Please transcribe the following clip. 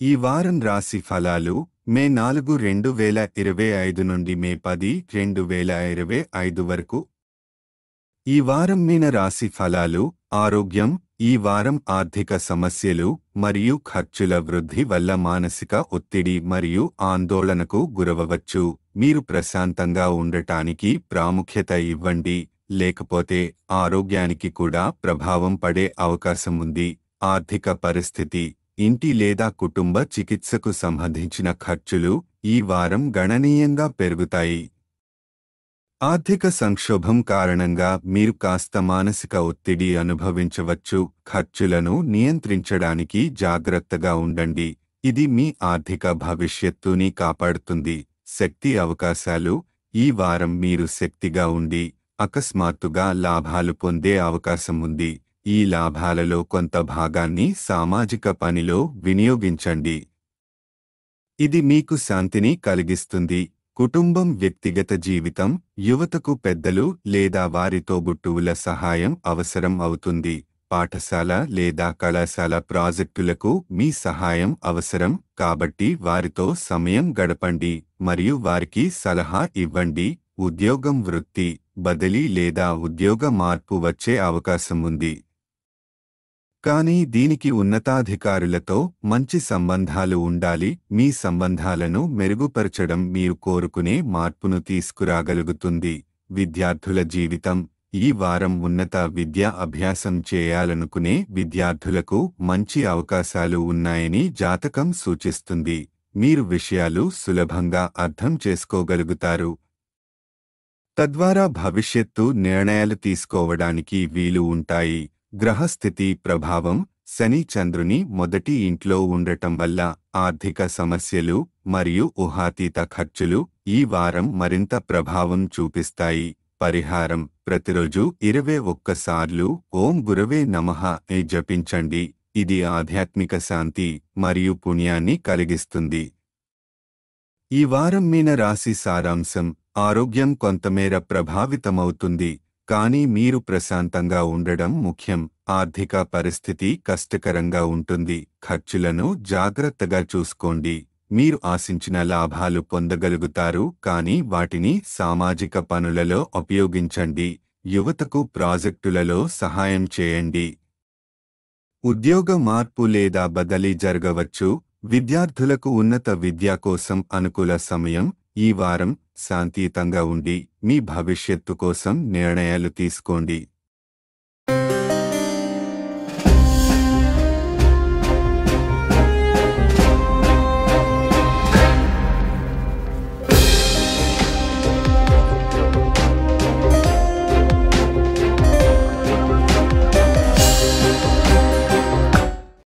ఈ వారం రాశి ఫలాలు మే 4, 2025 నుండి మే 10, 2025 వరకు. ఈ వారం మీన రాశి ఫలాలు. ఆరోగ్యం. ఈ వారం ఆర్థిక సమస్యలు మరియు ఖర్చుల వృద్ధి వల్ల మానసిక ఒత్తిడి మరియు ఆందోళనకు గురవవచ్చు. మీరు ప్రశాంతంగా ఉండటానికి ప్రాముఖ్యత ఇవ్వండి, లేకపోతే ఆరోగ్యానికి కూడా ప్రభావం పడే అవకాశం ఉంది. ఆర్థిక పరిస్థితి. ఇంటి లేదా కుటుంబ చికిత్సకు సంబంధించిన ఖర్చులు ఈ వారం గణనీయంగా పెరుగుతాయి. ఆర్థిక సంక్షోభం కారణంగా మీరు కాస్త మానసిక ఒత్తిడి అనుభవించవచ్చు. ఖర్చులను నియంత్రించడానికి జాగ్రత్తగా ఉండండి. ఇది మీ ఆర్థిక భవిష్యత్తుని కాపాడుతుంది. శక్తి అవకాశాలు. ఈ వారం మీరు శక్తిగా ఉండి అకస్మాత్తుగా లాభాలు పొందే అవకాశం ఉంది. ఈ లాభాలలో కొంత భాగాన్ని సామాజిక పనిలో వినియోగించండి. ఇది మీకు శాంతిని కలిగిస్తుంది. కుటుంబం. వ్యక్తిగత జీవితం. యువతకు పెద్దలు లేదా వారి తోబుట్టువుల సహాయం అవసరం అవుతుంది. పాఠశాల లేదా కళాశాల ప్రాజెక్టులకు మీ సహాయం అవసరం, కాబట్టి వారితో సమయం గడపండి మరియు వారికి సలహా ఇవ్వండి. ఉద్యోగం. వృత్తి బదిలీ లేదా ఉద్యోగ మార్పు వచ్చే అవకాశం ఉంది, కానీ దీనికి ఉన్నతాధికారులతో మంచి సంబంధాలు ఉండాలి. మీ సంబంధాలను మెరుగుపరచడం మీరు కోరుకునే మార్పును తీసుకురాగలుగుతుంది. విద్యార్థుల జీవితం. ఈ వారం ఉన్నత విద్యా అభ్యాసం చేయాలనుకునే విద్యార్థులకు మంచి అవకాశాలు ఉన్నాయని జాతకం సూచిస్తుంది. మీరు విషయాలు సులభంగా అర్థం చేసుకోగలుగుతారు, తద్వారా భవిష్యత్తు నిర్ణయాలు తీసుకోవడానికి వీలు ఉంటాయి. గ్రహస్థితి ప్రభావం. శని చంద్రుని మొదటి ఇంట్లో ఉండటం వల్ల ఆర్థిక సమస్యలు మరియు ఊహాతీత ఖర్చులు ఈ వారం మరింత ప్రభావం చూపిస్తాయి. పరిహారం. ప్రతిరోజు 21 సార్లు ఓం గురవే నమః అని జపించండి. ఇది ఆధ్యాత్మిక శాంతి మరియు పుణ్యాన్ని కలిగిస్తుంది. ఈ వారం మీన రాశి సారాంశం. ఆరోగ్యం కొంతమేర ప్రభావితమవుతుంది, కానీ మీరు ప్రశాంతంగా ఉండడం ముఖ్యం. ఆర్థిక పరిస్థితి కష్టకరంగా ఉంటుంది. ఖర్చులను జాగ్రత్తగా చూసుకోండి. మీరు ఆశించిన లాభాలు పొందగలుగుతారు, కానీ వాటిని సామాజిక పనులలో ఉపయోగించండి. యువతకు ప్రాజెక్టులలో సహాయం చేయండి. ఉద్యోగ మార్పు లేదా బదిలీ జరగవచ్చు. విద్యార్థులకు ఉన్నత విద్య కోసం అనుకూల సమయం. ఈ వారం శాంతియుతంగా ఉండి మీ భవిష్యత్తు కోసం నిర్ణయాలు తీసుకోండి.